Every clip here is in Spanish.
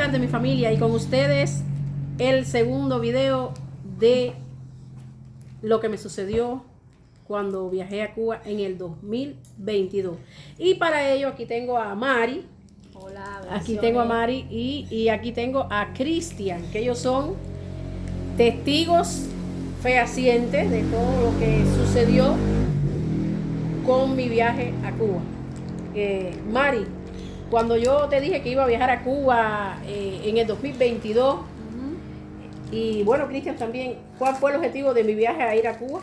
tardes, mi familia, y con ustedes el segundo video de lo que me sucedió cuando viajé a Cuba en el 2022. Y para ello aquí tengo a Mari. Hola, aquí tengo a Mari y aquí tengo a Cristian, que ellos son testigos fehacientes de todo lo que sucedió con mi viaje a Cuba. Mari, cuando yo te dije que iba a viajar a Cuba en el 2022, y bueno, Cristian también, ¿cuál fue el objetivo de mi viaje a ir a Cuba?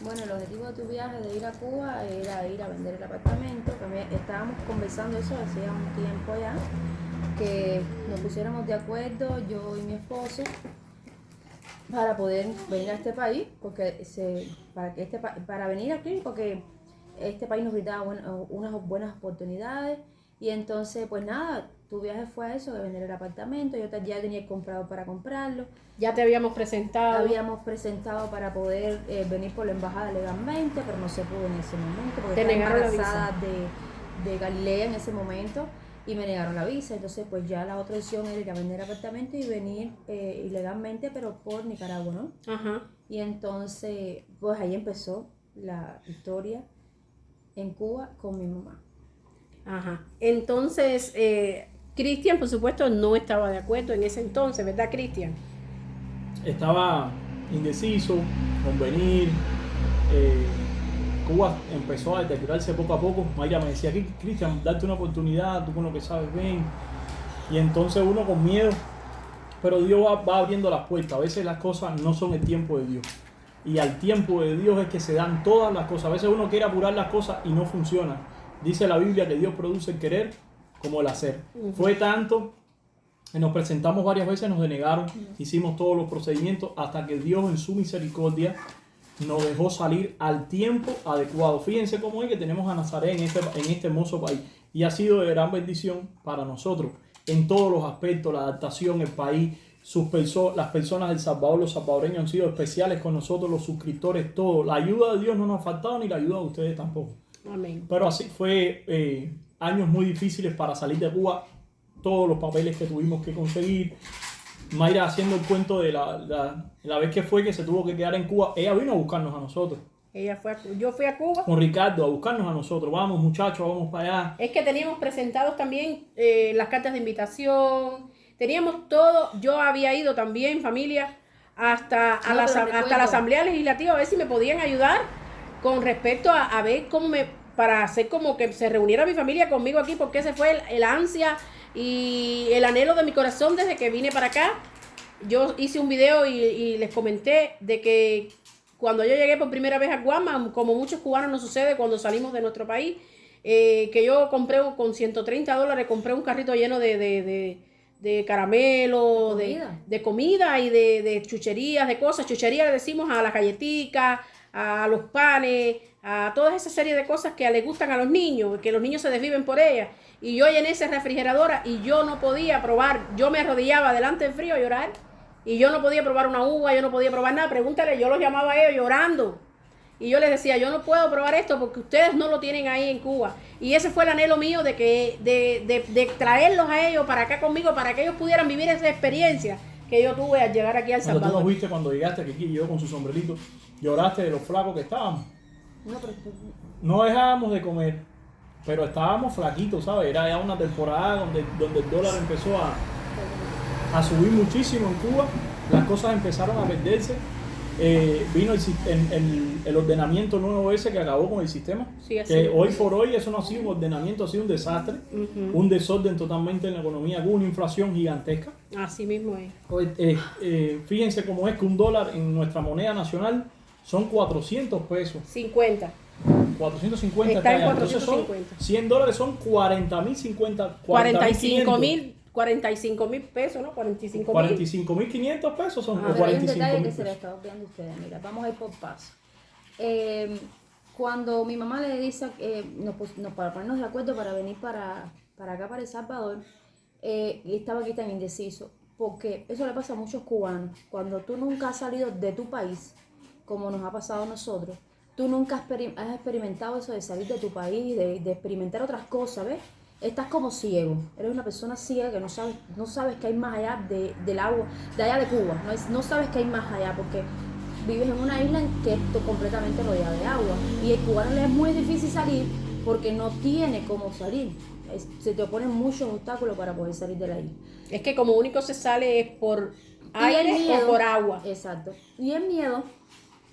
Bueno, el objetivo de tu viaje de ir a Cuba era ir a vender el apartamento. También estábamos conversando eso hacía un tiempo ya, que nos pusiéramos de acuerdo, yo y mi esposo, para poder venir a este país, porque para venir aquí, porque este país nos brindaba unas buenas oportunidades. Y entonces, pues nada, tu viaje fue a eso, de vender el apartamento. Yo ya tenía comprado para comprarlo. Ya te habíamos presentado. Habíamos presentado para poder venir por la embajada legalmente, pero no se pudo en ese momento, porque te estaba negaron embarazada la visa de Galilea en ese momento y me negaron la visa. Entonces, pues ya la otra opción era ir a vender el apartamento y venir ilegalmente, pero por Nicaragua, ¿no? Ajá. Y entonces, pues ahí empezó la historia en Cuba con mi mamá. Ajá. Entonces, Cristian, por supuesto, no estaba de acuerdo en ese entonces, ¿verdad, Cristian? Estaba indeciso con venir. Cuba empezó a deteriorarse poco a poco. Mayra me decía, Cristian, darte una oportunidad, tú con lo que sabes ven. Y entonces uno con miedo, pero Dios va abriendo las puertas. A veces las cosas no son el tiempo de Dios. Y al tiempo de Dios es que se dan todas las cosas. A veces uno quiere apurar las cosas y no funciona. Dice la Biblia que Dios produce el querer como el hacer. Fue tanto que nos presentamos varias veces, nos denegaron, hicimos todos los procedimientos hasta que Dios en su misericordia nos dejó salir al tiempo adecuado. Fíjense cómo es que tenemos a Nazaret en este hermoso país y ha sido de gran bendición para nosotros en todos los aspectos, la adaptación, el país, las personas del Salvador, los salvadoreños han sido especiales con nosotros, los suscriptores, todo. La ayuda de Dios no nos ha faltado ni la ayuda de ustedes tampoco. Amén. Pero así fue años muy difíciles para salir de Cuba, todos los papeles que tuvimos que conseguir. Mayra haciendo el cuento de la vez que fue que se tuvo que quedar en Cuba, ella vino a buscarnos a nosotros. Yo fui a Cuba. Con Ricardo a buscarnos a nosotros, vamos muchachos, vamos para allá. Es que teníamos presentados también las cartas de invitación, teníamos todo. Yo había ido también, familia, hasta la Asamblea Legislativa a ver si me podían ayudar con respecto a ver cómo para hacer como que se reuniera mi familia conmigo aquí, porque ese fue el ansia y el anhelo de mi corazón desde que vine para acá. Yo hice un video y les comenté de que cuando yo llegué por primera vez a Guam, como muchos cubanos nos sucede cuando salimos de nuestro país, que yo compré con $130, compré un carrito lleno de caramelo, de comida y de chucherías, de cosas. Chucherías le decimos a las galletitas, a los panes, a toda esa serie de cosas que les gustan a los niños, que los niños se desviven por ellas. Y yo llené esa refrigeradora y yo no podía probar, yo me arrodillaba delante del frío a llorar y yo no podía probar una uva, yo no podía probar nada. Pregúntale, yo los llamaba a ellos llorando y yo les decía, yo no puedo probar esto porque ustedes no lo tienen ahí en Cuba. Y ese fue el anhelo mío de traerlos a ellos para acá conmigo, para que ellos pudieran vivir esa experiencia que yo tuve al llegar aquí al Salvador. Cuando tú nos viste cuando llegaste aquí, yo con su sombrerito, lloraste de los flacos que estábamos. No dejábamos de comer, pero estábamos flaquitos, ¿sabes? Era ya una temporada donde el dólar empezó a subir muchísimo en Cuba, las cosas empezaron a perderse. Vino el ordenamiento nuevo ese que acabó con el sistema, sí, que hoy por hoy eso no ha sido un ordenamiento, ha sido un desastre, un desorden totalmente en la economía, hubo una inflación gigantesca. Así mismo es. Fíjense cómo es que un dólar en nuestra moneda nacional son 400 pesos. 50. 450. Está en Entonces 450. $100 son 40.050. 45,000 pesos, ¿no? 45.500 pesos son. Pero hay un detalle que se le está olvidando a ustedes. Mira, vamos a ir por paso. Cuando mi mamá le dice para ponernos de acuerdo para venir para acá, para El Salvador, y estaba aquí tan indeciso, porque eso le pasa a muchos cubanos. Cuando tú nunca has salido de tu país, como nos ha pasado a nosotros, tú nunca has experimentado eso de salir de tu país, de experimentar otras cosas, ¿ves? estás como ciego, eres una persona ciega que no sabes que hay más allá del agua, de allá de Cuba, no sabes que hay más allá porque vives en una isla que es completamente rodeada de agua y el cubano le es muy difícil salir porque no tiene cómo salir, se te oponen muchos obstáculos para poder salir de la isla. Es que como único se sale es por aire o por agua. Exacto, y el miedo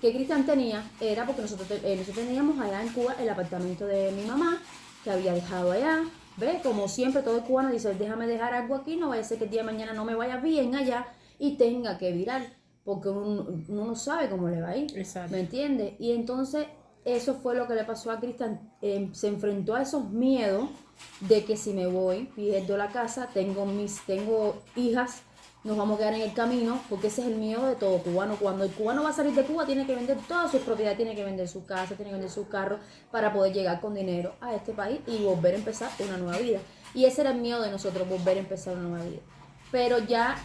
que Cristian tenía era porque nosotros teníamos allá en Cuba el apartamento de mi mamá que había dejado allá. ¿Ves? Como siempre todo el cubano dice, déjame dejar algo aquí, no vaya a ser que el día de mañana no me vaya bien allá y tenga que virar, porque uno no sabe cómo le va a ir. Exacto. ¿Me entiendes? Y entonces eso fue lo que le pasó a Cristian, se enfrentó a esos miedos de que si me voy, pierdo la casa, tengo hijas, nos vamos a quedar en el camino, porque ese es el miedo de todo cubano. Cuando el cubano va a salir de Cuba, tiene que vender todas sus propiedades, tiene que vender su casa, tiene que vender su carro para poder llegar con dinero a este país y volver a empezar una nueva vida. Y ese era el miedo de nosotros, volver a empezar una nueva vida. Pero ya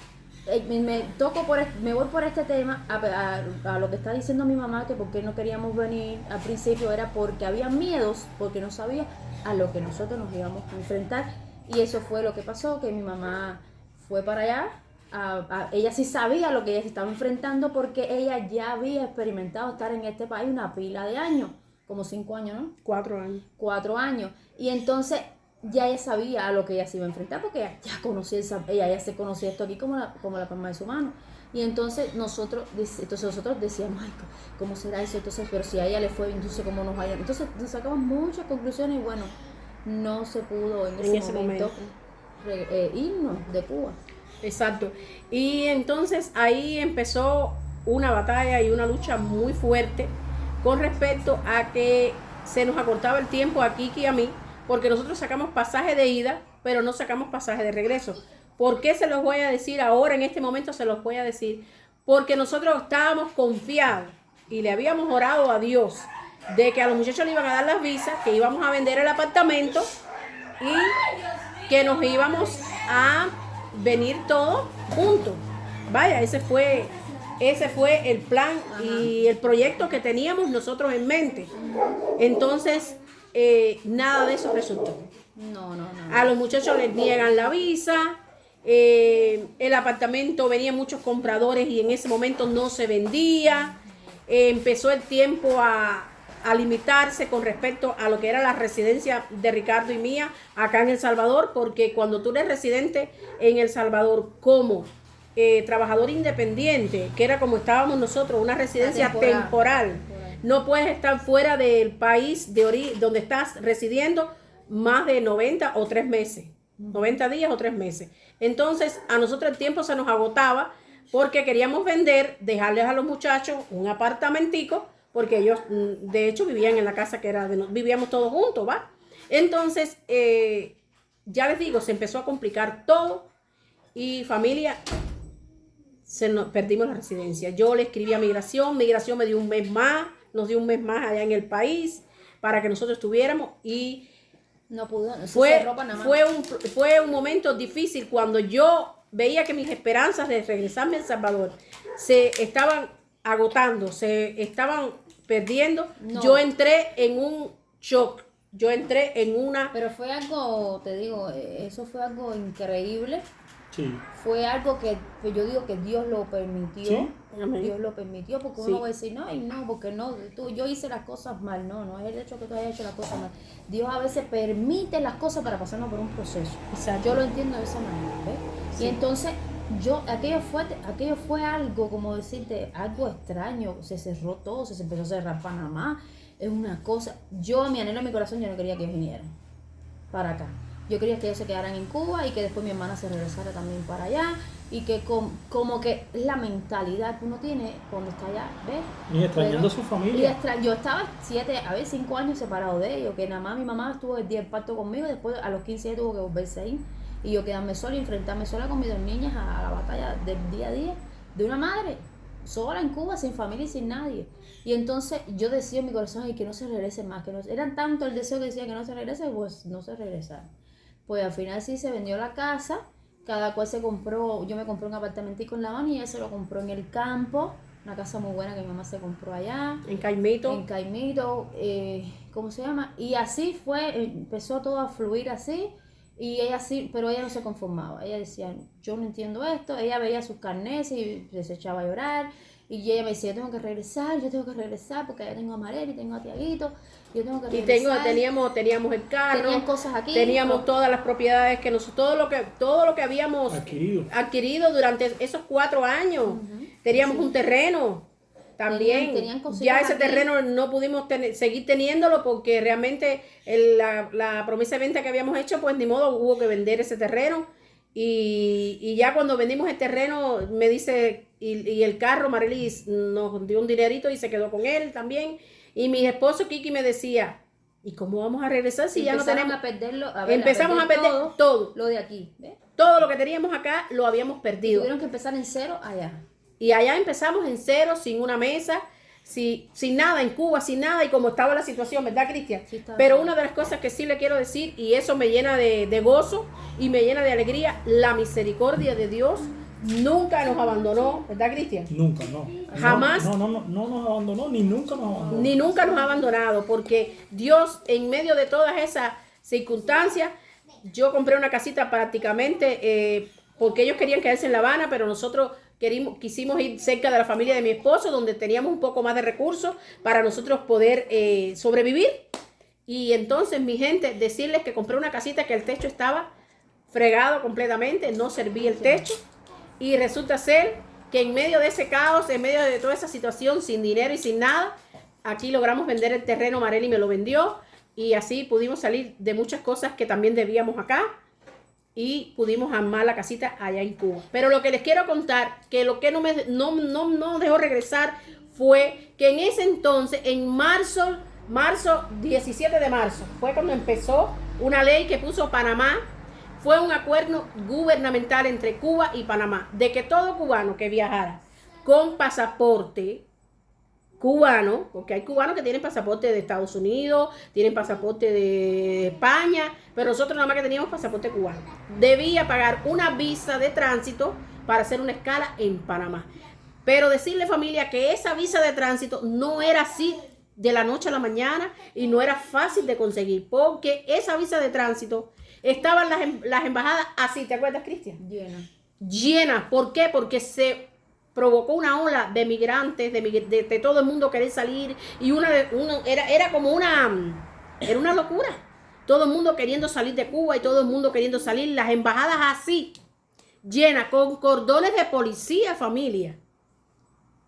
me voy por este tema a lo que está diciendo mi mamá, que por qué no queríamos venir al principio era porque había miedos, porque no sabía a lo que nosotros nos íbamos a enfrentar. Y eso fue lo que pasó, que mi mamá fue para allá. Ella sí sabía lo que ella se estaba enfrentando porque ella ya había experimentado estar en este país una pila de años, como 5 años, ¿no? 4 años. 4 años. Y entonces ya ella sabía a lo que ella se iba a enfrentar porque ella ya se conocía esto aquí como la palma de su mano. Y entonces nosotros decíamos, ay, ¿cómo será eso? Entonces, pero si a ella le fue bien, entonces ¿cómo nos vaya? Entonces nos sacamos muchas conclusiones y bueno, no se pudo en ese momento. Irnos de Cuba. Exacto. Y entonces ahí empezó una batalla y una lucha muy fuerte con respecto a que se nos acortaba el tiempo a Kiki y a mí, porque nosotros sacamos pasaje de ida, pero no sacamos pasaje de regreso. ¿Por qué se los voy a decir ahora? En este momento se los voy a decir. Porque nosotros estábamos confiados y le habíamos orado a Dios de que a los muchachos le iban a dar las visas, que íbamos a vender el apartamento y que nos íbamos a venir todos juntos. Vaya, ese fue el plan y el proyecto que teníamos nosotros en mente. Entonces, nada de eso resultó. No. A los muchachos les niegan la visa. El apartamento, venían muchos compradores y en ese momento no se vendía. Empezó el tiempo a limitarse con respecto a lo que era la residencia de Ricardo y mía acá en El Salvador, porque cuando tú eres residente en El Salvador como trabajador independiente, que era como estábamos nosotros, una residencia temporal, no puedes estar fuera del país donde estás residiendo más de 90 o 3 meses, 90 días o 3 meses. Entonces a nosotros el tiempo se nos agotaba porque queríamos vender, dejarles a los muchachos un apartamentico, porque ellos de hecho vivían en la casa que era vivíamos todos juntos, ¿va? Entonces, ya les digo, se empezó a complicar todo y familia, perdimos la residencia. Yo le escribí a Migración me dio un mes más, nos dio un mes más allá en el país para que nosotros estuviéramos y no pudo, fue un momento difícil cuando yo veía que mis esperanzas de regresarme a El Salvador se estaban agotando, se estaban perdiendo. No. Yo entré en un shock, Pero fue algo, te digo, eso fue algo increíble. Sí. Fue algo que yo digo que Dios lo permitió. ¿Sí? Dios lo permitió, porque uno va a decir, no, porque yo hice las cosas mal. No es el hecho que tú hayas hecho las cosas mal. Dios a veces permite las cosas para pasarnos por un proceso. Exacto. Yo lo entiendo de esa manera, ¿ves? Sí. Y entonces, aquello fue algo, como decirte, algo extraño. Se cerró todo, se empezó a cerrar Panamá. Es una cosa. Mi anhelo en mi corazón, yo no quería que ellos vinieran para acá. Yo quería que ellos se quedaran en Cuba y que después mi hermana se regresara también para allá. Y que como que es la mentalidad que uno tiene cuando está allá, ¿ves? Y extrañando a su familia. Yo estaba 5 años separado de ellos, que nada más mi mamá estuvo el día del parto conmigo y después a los 15 años tuvo que volverse ahí. Y yo quedarme sola y enfrentarme sola con mis 2 niñas a la batalla del día a día de una madre, sola en Cuba, sin familia y sin nadie. Y entonces yo decía en mi corazón que no se regrese más, eran tanto el deseo que decía que no se regrese, pues no se regresaron. Pues al final sí se vendió la casa, cada cual se compró, yo me compré un apartamentico en La Habana y ella se lo compró en el campo, una casa muy buena que mi mamá se compró allá. En Caimito. ¿Cómo se llama? Y así fue, empezó todo a fluir así. Y ella sí, pero ella no se conformaba. Ella decía, yo no entiendo esto. Ella veía sus carnets y se echaba a llorar. Y ella me decía, yo tengo que regresar porque ya tengo a Marely, tengo a Tiaguito, yo tengo que regresar. Teníamos el carro, tenían cosas aquí, teníamos todas las propiedades que todo lo que habíamos adquirido durante esos 4 años. Teníamos un terreno también. Tenían ya ese aquí. terreno no pudimos seguir teniéndolo porque realmente la promesa de venta que habíamos hecho, pues ni modo, hubo que vender ese terreno. Y ya cuando vendimos el terreno, me dice, y el carro, Marely nos dio un dinerito y se quedó con él también. Y mi esposo Kiki me decía, ¿y cómo vamos a regresar si ya no tenemos? Empezamos a perder todo. Lo de aquí, ¿ves? Todo lo que teníamos acá lo habíamos perdido. Tuvieron que empezar en cero allá. Y allá empezamos en cero, sin una mesa, sin nada, en Cuba, sin nada, y como estaba la situación, ¿verdad, Cristian? Sí, pero una de las cosas que sí le quiero decir, y eso me llena de gozo y me llena de alegría, la misericordia de Dios nunca nos abandonó, ¿verdad, Cristian? Nunca, no. Jamás. No nos abandonó, ni nunca nos abandonó. Ni nunca nos ha abandonado, porque Dios, en medio de todas esas circunstancias, yo compré una casita prácticamente, porque ellos querían quedarse en La Habana, pero nosotros quisimos ir cerca de la familia de mi esposo, donde teníamos un poco más de recursos para nosotros poder sobrevivir. Y entonces, mi gente, decirles que compré una casita que el techo estaba fregado completamente, no servía el techo. Y resulta ser que en medio de ese caos, en medio de toda esa situación, sin dinero y sin nada, aquí logramos vender el terreno, Marely me lo vendió. Y así pudimos salir de muchas cosas que también debíamos acá. Y pudimos armar la casita allá en Cuba. Pero lo que les quiero contar, que lo que no dejó regresar, fue que en ese entonces, en marzo 17 de marzo, fue cuando empezó una ley que puso Panamá. Fue un acuerdo gubernamental entre Cuba y Panamá, de que todo cubano que viajara con pasaporte cubano, porque hay cubanos que tienen pasaporte de Estados Unidos, tienen pasaporte de España, pero nosotros nada más que teníamos pasaporte cubano, debía pagar una visa de tránsito para hacer una escala en Panamá. Pero decirle, familia, que esa visa de tránsito no era así de la noche a la mañana y no era fácil de conseguir, porque esa visa de tránsito estaban las embajadas así, ¿te acuerdas, Cristian? Llenas. ¿Por qué? Porque se provocó una ola de migrantes, de todo el mundo querer salir, y era una locura. Todo el mundo queriendo salir de Cuba y todo el mundo queriendo salir, las embajadas así, llenas, con cordones de policía, familia.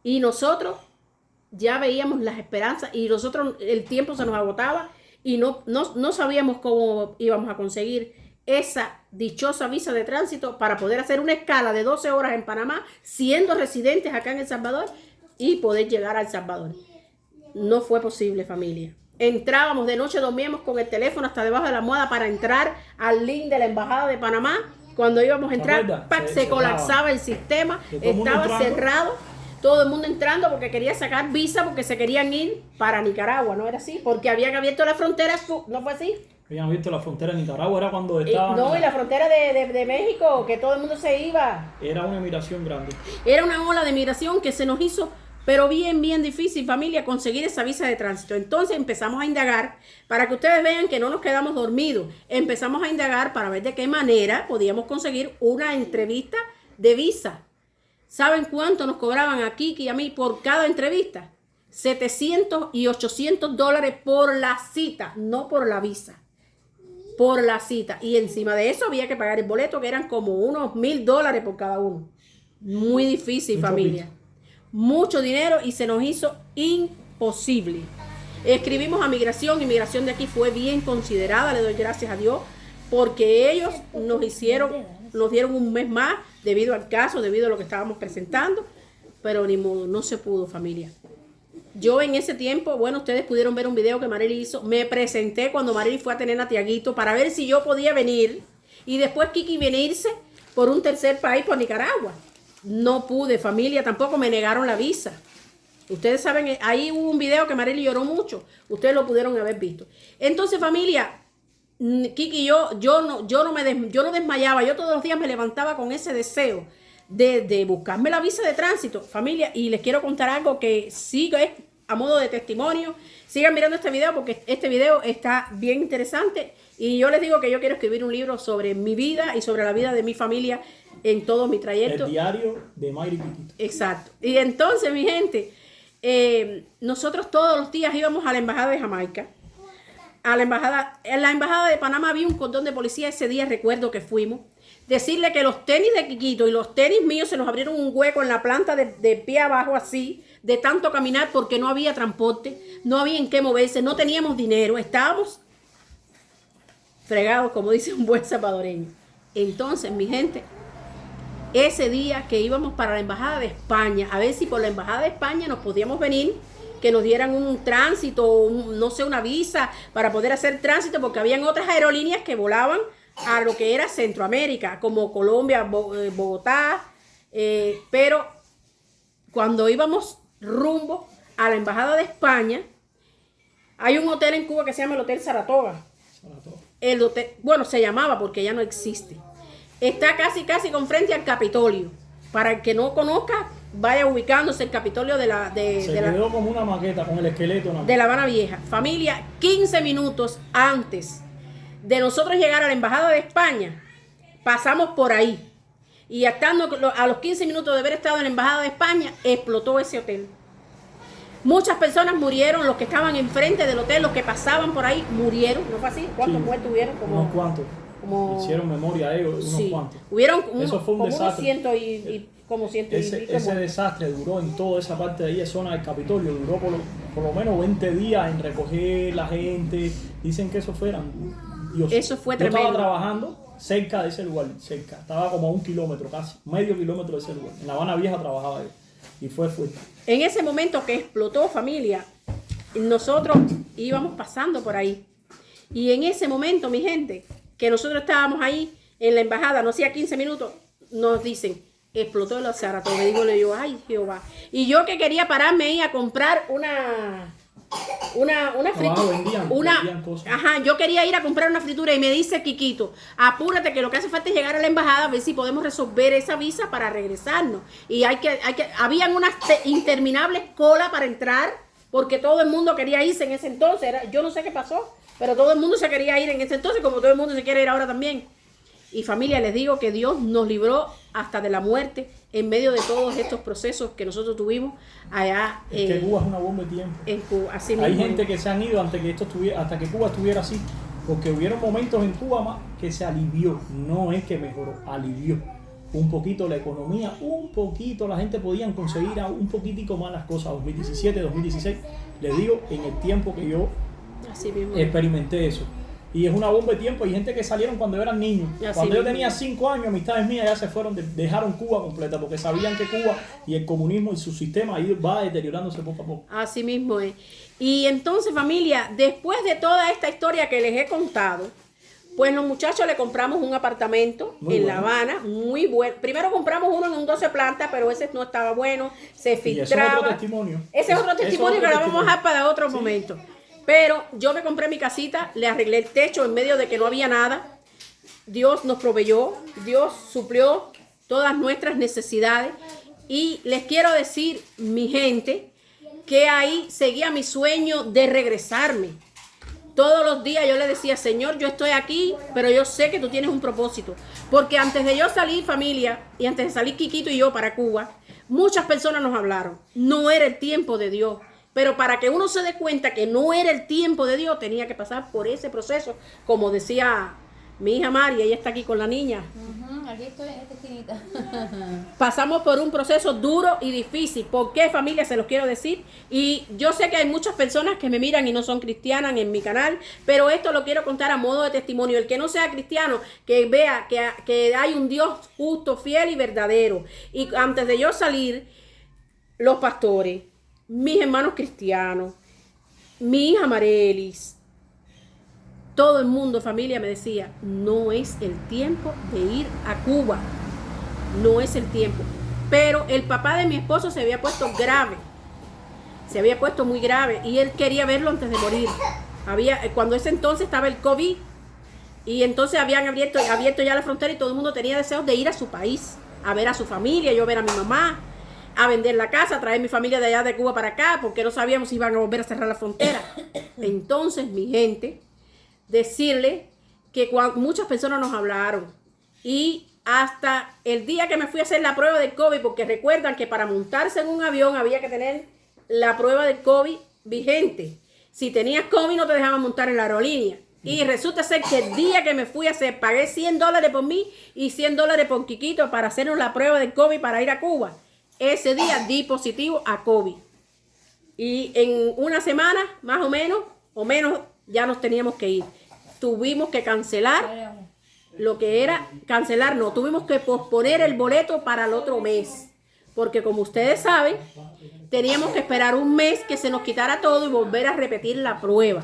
Y nosotros ya veíamos las esperanzas y nosotros el tiempo se nos agotaba y no sabíamos cómo íbamos a conseguir esa dichosa visa de tránsito para poder hacer una escala de 12 horas en Panamá, siendo residentes acá en El Salvador, y poder llegar a El Salvador. No fue posible, familia. Entrábamos de noche, dormíamos con el teléfono hasta debajo de la almohada para entrar al link de la embajada de Panamá. Cuando íbamos a entrar, se colapsaba el sistema, estaba cerrado. Todo el mundo entrando porque quería sacar visa, porque se querían ir para Nicaragua, ¿no era así? Porque habían abierto la frontera, ¿no fue así? Habían abierto la frontera de Nicaragua, era cuando estaban... No, y la frontera de México, que todo el mundo se iba. Era una migración grande. Era una ola de migración que se nos hizo, pero bien difícil, familia, conseguir esa visa de tránsito. Entonces empezamos a indagar, para que ustedes vean que no nos quedamos dormidos. Empezamos a indagar para ver de qué manera podíamos conseguir una entrevista de visa. ¿Saben cuánto nos cobraban a Kiki y a mí por cada entrevista? $700 y $800 por la cita, no por la visa. Por la cita. Y encima de eso había que pagar el boleto, que eran como unos $1,000 por cada uno. Muy difícil, familia. Mucho dinero y se nos hizo imposible. Escribimos a Migración y Migración de aquí fue bien considerada, le doy gracias a Dios, porque ellos nos dieron un mes más debido al caso, debido a lo que estábamos presentando, pero ni modo, no se pudo, familia. Yo en ese tiempo, bueno, ustedes pudieron ver un video que Marely hizo, me presenté cuando Marely fue a tener a Tiaguito para ver si yo podía venir, y después Kiki venirse por un tercer país, por Nicaragua. No pude, familia, tampoco me negaron la visa. Ustedes saben, ahí hubo un video que Marely lloró mucho, ustedes lo pudieron haber visto. Entonces, familia, Kiki y yo no desmayaba, yo todos los días me levantaba con ese deseo de buscarme la visa de tránsito, familia, y les quiero contar algo que sí es a modo de testimonio. Sigan mirando este video porque este video está bien interesante. Y yo les digo que yo quiero escribir un libro sobre mi vida y sobre la vida de mi familia en todo mi trayecto. El diario de Mayra y Quiquito. Exacto. Y entonces, mi gente, nosotros todos los días íbamos a la embajada de Jamaica. En la embajada de Panamá había un cordón de policía. Ese día recuerdo que fuimos. Decirle que los tenis de Quiquito y los tenis míos se nos abrieron un hueco en la planta de pie abajo así, de tanto caminar porque no había transporte, no había en qué moverse, no teníamos dinero, estábamos fregados, como dice un buen salvadoreño. Entonces, mi gente, ese día que íbamos para la embajada de España, a ver si por la embajada de España nos podíamos venir, que nos dieran un tránsito, no sé, una visa para poder hacer tránsito, porque habían otras aerolíneas que volaban a lo que era Centroamérica, como Colombia, Bogotá, pero cuando íbamos rumbo a la embajada de España, hay un hotel en Cuba que se llama el Hotel Saratoga. El hotel, bueno, se llamaba porque ya no existe. Está casi con frente al Capitolio. Para el que no conozca, vaya ubicándose el Capitolio Se quedó como una maqueta con el esqueleto, ¿no? De La Habana Vieja. Familia, 15 minutos antes de nosotros llegar a la embajada de España, pasamos por ahí. Y estando a los 15 minutos de haber estado en la embajada de España, explotó ese hotel. Muchas personas murieron, los que estaban enfrente del hotel, los que pasaban por ahí, murieron. ¿No fue así? ¿Cuántos muertos hubieron? Unos cuantos. Hicieron memoria a ellos, unos cuantos. Hubieron Eso fue un desastre. Ese y desastre duró en toda esa parte de ahí, zona del Capitolio, duró por lo menos 20 días en recoger la gente. Dicen que eso Dios. Eso fue Yo tremendo. estaba trabajando cerca de ese lugar, estaba como a 1 kilómetro, casi medio kilómetro de ese lugar. En La Habana Vieja trabajaba yo y fue fuerte. En ese momento que explotó, familia, nosotros íbamos pasando por ahí. Y en ese momento, mi gente, que nosotros estábamos ahí en la embajada, no hacía 15 minutos, nos dicen, explotó el Saratoga. Digo yo, ay Jehová. Y yo que quería pararme ahí a comprar una fritura. Ajá, yo quería ir a comprar una fritura y me dice Quiquito, apúrate que lo que hace falta es llegar a la embajada a ver si podemos resolver esa visa para regresarnos. Y habían unas interminables colas para entrar porque todo el mundo quería irse en ese entonces. Yo no sé qué pasó, pero todo el mundo se quería ir en ese entonces, como todo el mundo se quiere ir ahora también. Y familia, les digo que Dios nos libró hasta de la muerte en medio de todos estos procesos que nosotros tuvimos allá. Que Cuba es una bomba de tiempo. En Cuba, así mismo. Hay gente que se han ido hasta que Cuba estuviera así, porque hubieron momentos en Cuba más que se alivió, no es que mejoró, alivió un poquito la economía, un poquito la gente podían conseguir un poquitico más las cosas. 2017, 2016, les digo, en el tiempo que yo así mismo experimenté eso. Y es una bomba de tiempo. Hay gente que salieron cuando eran niños. Cuando yo tenía 5 años, amistades mías ya se fueron, dejaron Cuba completa porque sabían que Cuba y el comunismo y su sistema ahí va deteriorándose poco a poco. Así mismo es. Y entonces, familia, después de toda esta historia que les he contado, pues los muchachos le compramos un apartamento en La Habana, muy bueno. Primero compramos uno en un 12 plantas, pero ese no estaba bueno, se filtraba. Y ese es otro testimonio. Ese es otro testimonio que lo vamos a dejar para otro momento. Pero yo me compré mi casita, le arreglé el techo en medio de que no había nada. Dios nos proveyó, Dios suplió todas nuestras necesidades. Y les quiero decir, mi gente, que ahí seguía mi sueño de regresarme. Todos los días yo le decía, Señor, yo estoy aquí, pero yo sé que tú tienes un propósito. Porque antes de yo salir, familia, y antes de salir Quiquito y yo para Cuba, muchas personas nos hablaron. No era el tiempo de Dios. Pero para que uno se dé cuenta que no era el tiempo de Dios, tenía que pasar por ese proceso. Como decía mi hija Mari, ella está aquí con la niña. Aquí estoy en esta esquinita. Pasamos por un proceso duro y difícil. ¿Por qué, familia? Se los quiero decir. Y yo sé que hay muchas personas que me miran y no son cristianas en mi canal, pero esto lo quiero contar a modo de testimonio. El que no sea cristiano, que vea que hay un Dios justo, fiel y verdadero. Y antes de yo salir, los pastores, mis hermanos cristianos, mi hija Marelis, todo el mundo, familia, me decía, no es el tiempo de ir a Cuba, no es el tiempo. Pero el papá de mi esposo se había puesto grave, se había puesto muy grave y él quería verlo antes de morir. Cuando ese entonces estaba el COVID y entonces habían abierto ya la frontera y todo el mundo tenía deseos de ir a su país, a ver a su familia, yo ver a mi mamá. a vender la casa, a traer mi familia de allá de Cuba para acá, porque no sabíamos si iban a volver a cerrar la frontera. Entonces, mi gente, decirle que muchas personas nos hablaron y hasta el día que me fui a hacer la prueba del COVID, porque recuerdan que para montarse en un avión había que tener la prueba del COVID vigente. Si tenías COVID no te dejaban montar en la aerolínea. Y resulta ser que el día que me fui a hacer, pagué $100 por mí y $100 por Quiquito para hacernos la prueba del COVID para ir a Cuba. Ese día di positivo a COVID. Y en una semana, más o menos, ya nos teníamos que ir. Tuvimos que cancelar lo que era cancelar, no, tuvimos que posponer el boleto para el otro mes. Porque como ustedes saben, teníamos que esperar un mes que se nos quitara todo y volver a repetir la prueba.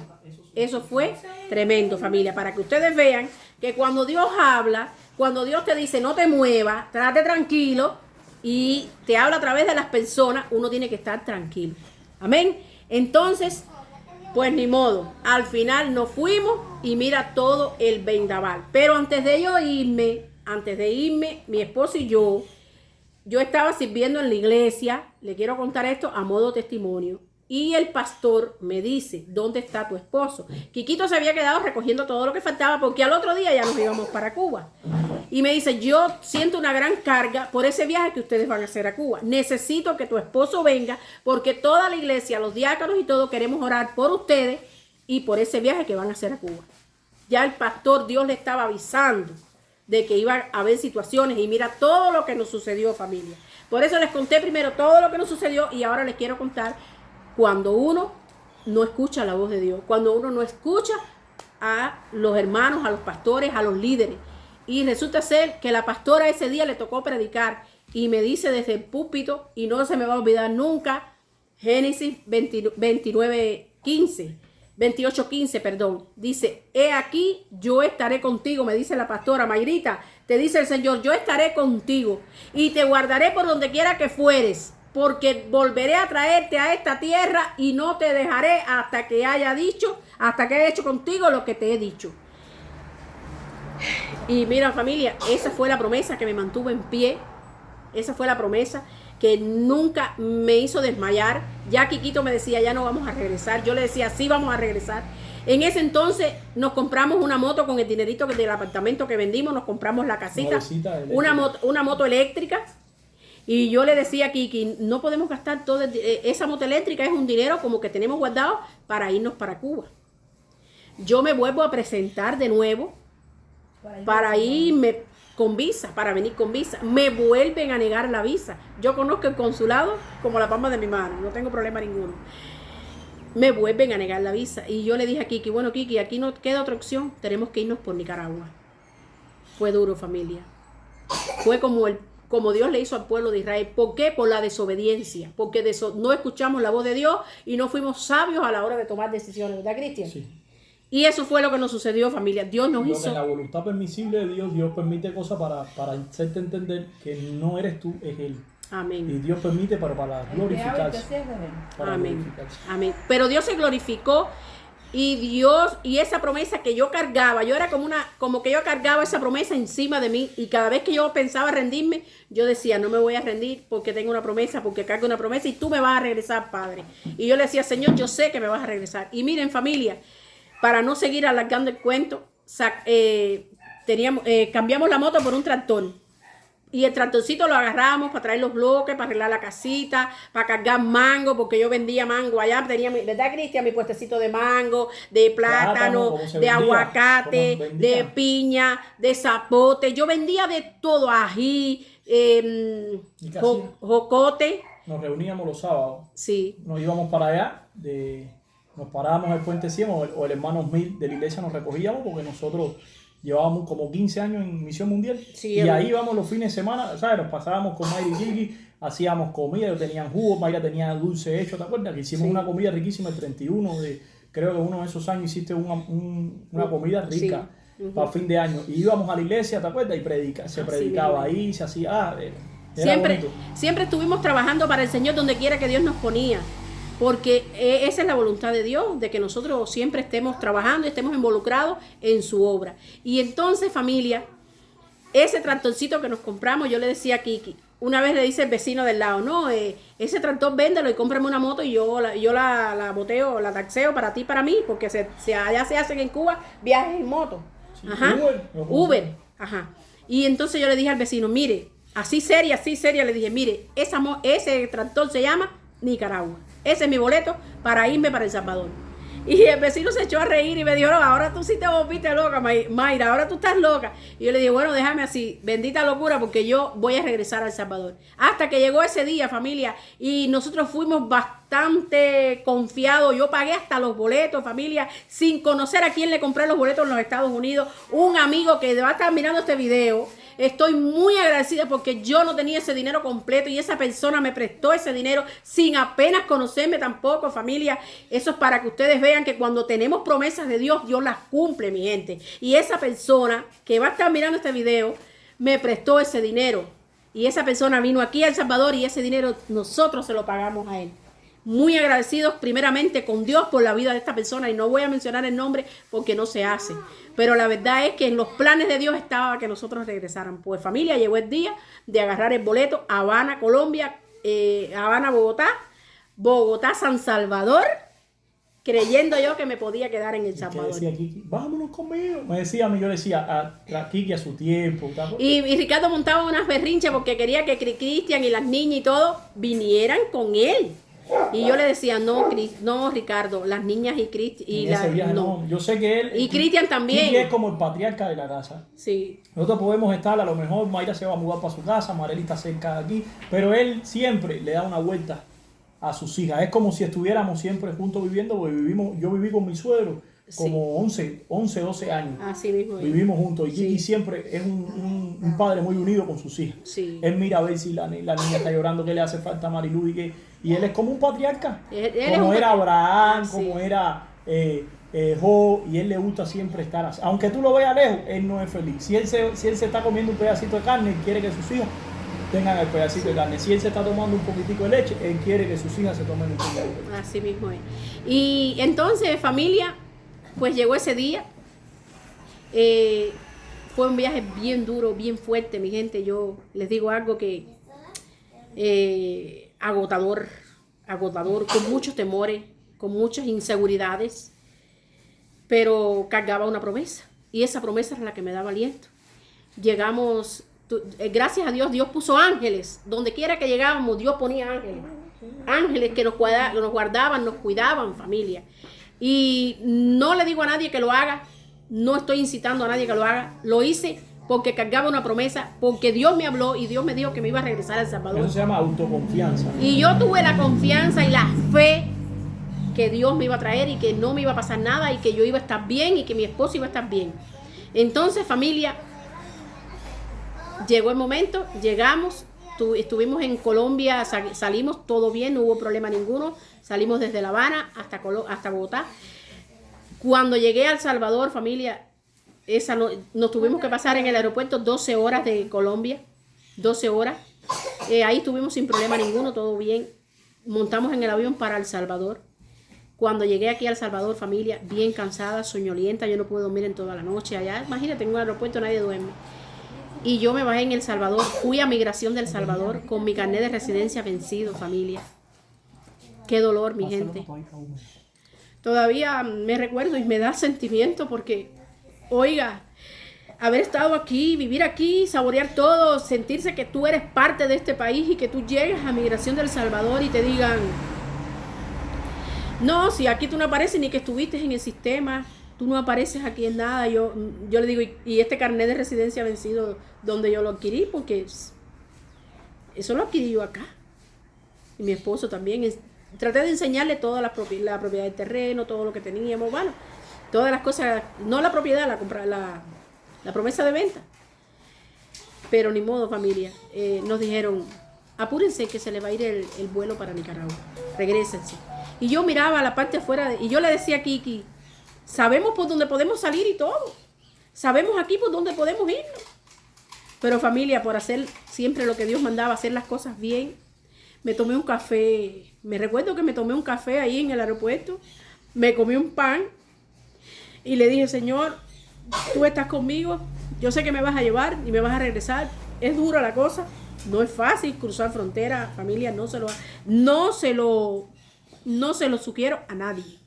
Eso fue tremendo, familia, para que ustedes vean que cuando Dios habla, cuando Dios te dice no te muevas, trate tranquilo y te habla a través de las personas, uno tiene que estar tranquilo. Amén. Entonces, pues ni modo, al final nos fuimos y mira todo el vendaval. Pero antes de irme, mi esposo y yo estaba sirviendo en la iglesia, le quiero contar esto a modo testimonio. Y el pastor me dice, ¿dónde está tu esposo? Quiquito se había quedado recogiendo todo lo que faltaba porque al otro día ya nos íbamos para Cuba. Y me dice, yo siento una gran carga por ese viaje que ustedes van a hacer a Cuba. Necesito que tu esposo venga porque toda la iglesia, los diáconos y todo, queremos orar por ustedes y por ese viaje que van a hacer a Cuba. Ya el pastor, Dios le estaba avisando de que iba a haber situaciones y mira todo lo que nos sucedió, familia. Por eso les conté primero todo lo que nos sucedió y ahora les quiero contar cuando uno no escucha la voz de Dios, cuando uno no escucha a los hermanos, a los pastores, a los líderes. Y resulta ser que la pastora ese día le tocó predicar y me dice desde el púlpito, y no se me va a olvidar nunca, Génesis 28:15, perdón. Dice, he aquí, yo estaré contigo, me dice la pastora Mayrita, te dice el Señor, yo estaré contigo y te guardaré por donde quiera que fueres, porque volveré a traerte a esta tierra y no te dejaré hasta que haya hecho contigo lo que te he dicho. Y mira, familia, esa fue la promesa que me mantuvo en pie. Esa fue la promesa que nunca me hizo desmayar. Ya Quiquito me decía, ya no vamos a regresar. Yo le decía, sí vamos a regresar. En ese entonces nos compramos una moto con el dinerito del apartamento que vendimos. Nos compramos la casita, una moto eléctrica. Y yo le decía a Kiki, no podemos gastar todo esa moto eléctrica, es un dinero como que tenemos guardado para irnos para Cuba. Yo me vuelvo a presentar de nuevo para irme con visa, para venir con visa. Me vuelven a negar la visa. Yo conozco el consulado como la palma de mi mano, no tengo problema ninguno. Me vuelven a negar la visa. Y yo le dije a Kiki, bueno Kiki, aquí no queda otra opción, tenemos que irnos por Nicaragua. Fue duro, familia. Fue como Dios le hizo al pueblo de Israel. ¿Por qué? Por la desobediencia. Porque no escuchamos la voz de Dios y no fuimos sabios a la hora de tomar decisiones, ¿verdad, Cristian? Sí. Y eso fue lo que nos sucedió, familia. Dios nos hizo... En la voluntad permisible de Dios, Dios permite cosas para hacerte entender que no eres tú, es Él. Amén. Y Dios permite para glorificarse. Amén. Amén. Pero Dios se glorificó y esa promesa que yo cargaba, yo era como que yo cargaba esa promesa encima de mí y cada vez que yo pensaba rendirme, yo decía, no me voy a rendir porque tengo una promesa, porque cargo una promesa y tú me vas a regresar, Padre. Y yo le decía, Señor, yo sé que me vas a regresar. Y miren, familia, para no seguir alargando el cuento, cambiamos la moto por un tractor. Y el tractorcito lo agarramos para traer los bloques, para arreglar la casita, para cargar mango, porque yo vendía mango allá. Tenía, ¿verdad, Cristian? Mi puestecito de mango, de plátano, de aguacate, de piña, de zapote. Yo vendía de todo, ají, jocote. Nos reuníamos los sábados. Sí. Nos íbamos para allá, nos parábamos en el Puente 100 o el hermano Mil de la iglesia nos recogíamos porque nosotros llevábamos como 15 años en Misión Mundial. Sí, y ahí íbamos los fines de semana, ¿sabes? Nos pasábamos con Mayra y Gigi, hacíamos comida, ellos tenían jugo, Mayra tenía dulce hecho, ¿te acuerdas? Que hicimos una comida riquísima el 31 creo que uno de esos años hiciste una comida rica para fin de año. Y íbamos a la iglesia, ¿te acuerdas? Y se predicaba ahí, se hacía, siempre estuvimos trabajando para el Señor donde quiera que Dios nos ponía. Porque esa es la voluntad de Dios, de que nosotros siempre estemos trabajando y estemos involucrados en su obra. Y entonces, familia, ese tractorcito que nos compramos, yo le decía a Kiki, una vez le dice el vecino del lado, no, ese tractor véndelo y cómprame una moto y yo la boteo, la taxeo para ti, para mí, porque allá se hacen en Cuba viajes en moto. Sí, Ajá. Uber. Ajá. Y entonces yo le dije al vecino, mire, así seria, le dije, mire, ese tractor se llama Nicaragua. Ese es mi boleto para irme para El Salvador. Y el vecino se echó a reír y me dijo, no, ahora tú sí te volviste loca, Mayra, ahora tú estás loca. Y yo le dije, bueno, déjame así, bendita locura, porque yo voy a regresar a El Salvador. Hasta que llegó ese día, familia, y nosotros fuimos bastante confiados. Yo pagué hasta los boletos, familia, sin conocer a quién le compré los boletos en los Estados Unidos. Un amigo que va a estar mirando este video. Estoy muy agradecida porque yo no tenía ese dinero completo y esa persona me prestó ese dinero sin apenas conocerme tampoco, familia. Eso es para que ustedes vean que cuando tenemos promesas de Dios, Dios las cumple, mi gente. Y esa persona que va a estar mirando este video me prestó ese dinero. Y esa persona vino aquí a El Salvador y ese dinero nosotros se lo pagamos a él. Muy agradecidos primeramente con Dios por la vida de esta persona, y no voy a mencionar el nombre porque no se hace, pero la verdad es que en los planes de Dios estaba que nosotros regresaran. Pues familia, llegó el día de agarrar el boleto Habana, Colombia, Habana, Bogotá, Bogotá, San Salvador, creyendo yo que me podía quedar en El Salvador. Decía Kiki, vámonos conmigo. Me decía a mí, yo decía a Kiki a su tiempo. Y Ricardo montaba unas berrinches porque quería que Cristian y las niñas y todo vinieran con él. Y yo le decía, no, Ricardo, las niñas y Cristian. No. Yo sé que él. Y Cristian también. Kiki es como el patriarca de la casa. Sí. Nosotros podemos estar, a lo mejor Mayra se va a mudar para su casa, Marely está cerca de aquí, pero él siempre le da una vuelta a sus hijas. Es como si estuviéramos siempre juntos viviendo, porque yo viví con mi suegro como 11, 12 años. Así mismo. Vivimos juntos. Y Kiki siempre es un padre muy unido con sus hijas. Sí. Él mira a ver si la niña está llorando, que le hace falta a Marilu y él es como un patriarca. Como era Abraham, como era Jo, y él le gusta siempre estar así. Aunque tú lo veas lejos, él no es feliz. Si él se está comiendo un pedacito de carne, él quiere que sus hijas tengan el pedacito de carne. Si él se está tomando un poquitico de leche, él quiere que sus hijas se tomen un poquitico de leche. Así mismo es. Y entonces, familia, pues llegó ese día. Fue un viaje bien duro, bien fuerte, mi gente. Yo les digo algo que agotador, con muchos temores, con muchas inseguridades, pero cargaba una promesa, y esa promesa era la que me daba aliento. Llegamos, gracias a Dios, Dios puso ángeles, donde quiera que llegábamos, Dios ponía ángeles que nos guardaban, nos cuidaban, familia. Y no le digo a nadie que lo haga, no estoy incitando a nadie que lo haga, lo hice porque cargaba una promesa, porque Dios me habló y Dios me dijo que me iba a regresar a El Salvador. Eso se llama autoconfianza. Y yo tuve la confianza y la fe que Dios me iba a traer y que no me iba a pasar nada y que yo iba a estar bien y que mi esposo iba a estar bien. Entonces, familia, llegó el momento, llegamos, estuvimos en Colombia, salimos todo bien, no hubo problema ninguno, salimos desde La Habana hasta Bogotá. Cuando llegué a El Salvador, familia, nos tuvimos que pasar en el aeropuerto 12 horas de Colombia, 12 horas. Ahí estuvimos sin problema ninguno, todo bien. Montamos en el avión para El Salvador. Cuando llegué aquí a El Salvador, familia, bien cansada, soñolienta, yo no pude dormir en toda la noche allá. Imagínate, en un aeropuerto nadie duerme. Y yo me bajé en El Salvador, fui a Migración de El Salvador con mi carnet de residencia vencido, familia. Qué dolor, mi gente. Todavía me recuerdo y me da sentimiento porque, oiga, haber estado aquí, vivir aquí, saborear todo, sentirse que tú eres parte de este país y que tú llegues a Migración de El Salvador y te digan, no, si aquí tú no apareces ni que estuviste en el sistema, tú no apareces aquí en nada. Yo le digo, y este carnet de residencia vencido, ¿dónde yo lo adquirí? Porque eso lo adquirí yo acá. Y mi esposo también. Traté de enseñarle toda la propiedad del terreno, todo lo que teníamos, bueno, todas las cosas, no la propiedad, la promesa de venta. Pero ni modo, familia. Nos dijeron, apúrense que se le va a ir el vuelo para Nicaragua, regrésense. Y yo miraba a la parte afuera y yo le decía a Kiki, sabemos por dónde podemos salir y todo, sabemos aquí por dónde podemos irnos. Pero familia, por hacer siempre lo que Dios mandaba, hacer las cosas bien, me tomé un café. Me recuerdo que me tomé un café ahí en el aeropuerto, me comí un pan y le dije, Señor, tú estás conmigo, yo sé que me vas a llevar y me vas a regresar, es dura la cosa, No es fácil cruzar frontera, familia, no se lo sugiero a nadie.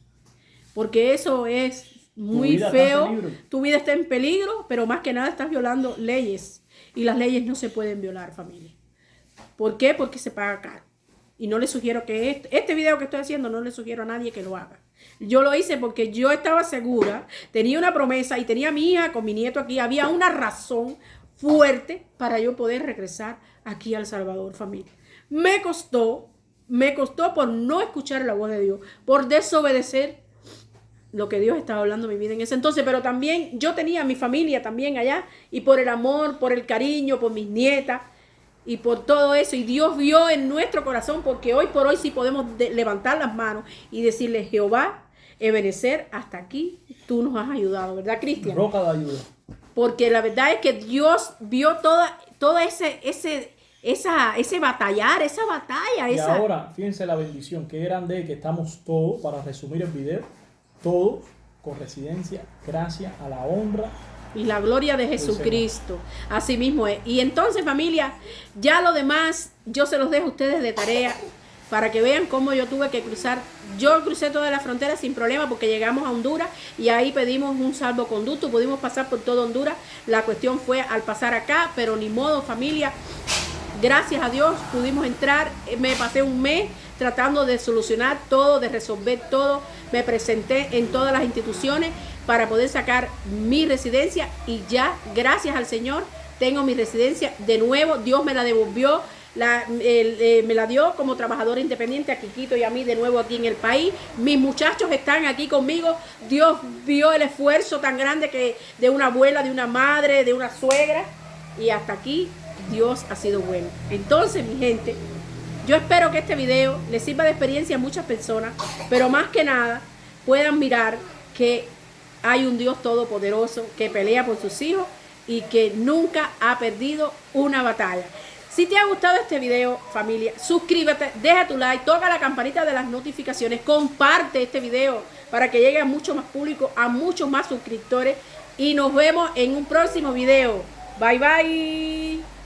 Porque eso es muy feo. Tu vida está en peligro, pero más que nada estás violando leyes. Y las leyes no se pueden violar, familia. ¿Por qué? Porque se paga caro. Y no le sugiero que este video que estoy haciendo, no le sugiero a nadie que lo haga. Yo lo hice porque yo estaba segura, tenía una promesa y tenía a mi hija con mi nieto aquí. Había una razón fuerte para yo poder regresar aquí a El Salvador, familia. Me costó por no escuchar la voz de Dios, por desobedecer lo que Dios estaba hablando en mi vida en ese entonces, pero también yo tenía a mi familia también allá, y por el amor, por el cariño, por mis nietas, y por todo eso, y Dios vio en nuestro corazón, porque hoy por hoy sí podemos levantar las manos y decirle: Jehová, Ebenezer, hasta aquí tú nos has ayudado, ¿verdad, Cristian? Roca de ayuda. Porque la verdad es que Dios vio toda ese batallar, esa batalla. Y ahora, fíjense la bendición, que grande que estamos todos, para resumir el video, todos con residencia, gracias a la honra y la gloria de Jesucristo. Así mismo es. Y entonces, familia, ya lo demás yo se los dejo a ustedes de tarea para que vean cómo yo tuve que cruzar. Yo crucé toda la frontera sin problema porque llegamos a Honduras y ahí pedimos un salvoconducto, pudimos pasar por todo Honduras. La cuestión fue al pasar acá, pero ni modo, familia. Gracias a Dios pudimos entrar. Me pasé un mes tratando de solucionar todo, de resolver todo. Me presenté en todas las instituciones para poder sacar mi residencia y ya, gracias al Señor, tengo mi residencia de nuevo. Dios me la devolvió, me la dio como trabajadora independiente a Quiquito y a mí de nuevo aquí en el país. Mis muchachos están aquí conmigo. Dios vio el esfuerzo tan grande que de una abuela, de una madre, de una suegra, y hasta aquí Dios ha sido bueno. Entonces, mi gente, yo espero que este video les sirva de experiencia a muchas personas, pero más que nada puedan mirar que hay un Dios todopoderoso que pelea por sus hijos y que nunca ha perdido una batalla. Si te ha gustado este video, familia, suscríbete, deja tu like, toca la campanita de las notificaciones, comparte este video para que llegue a mucho más público, a muchos más suscriptores, y nos vemos en un próximo video. Bye, bye.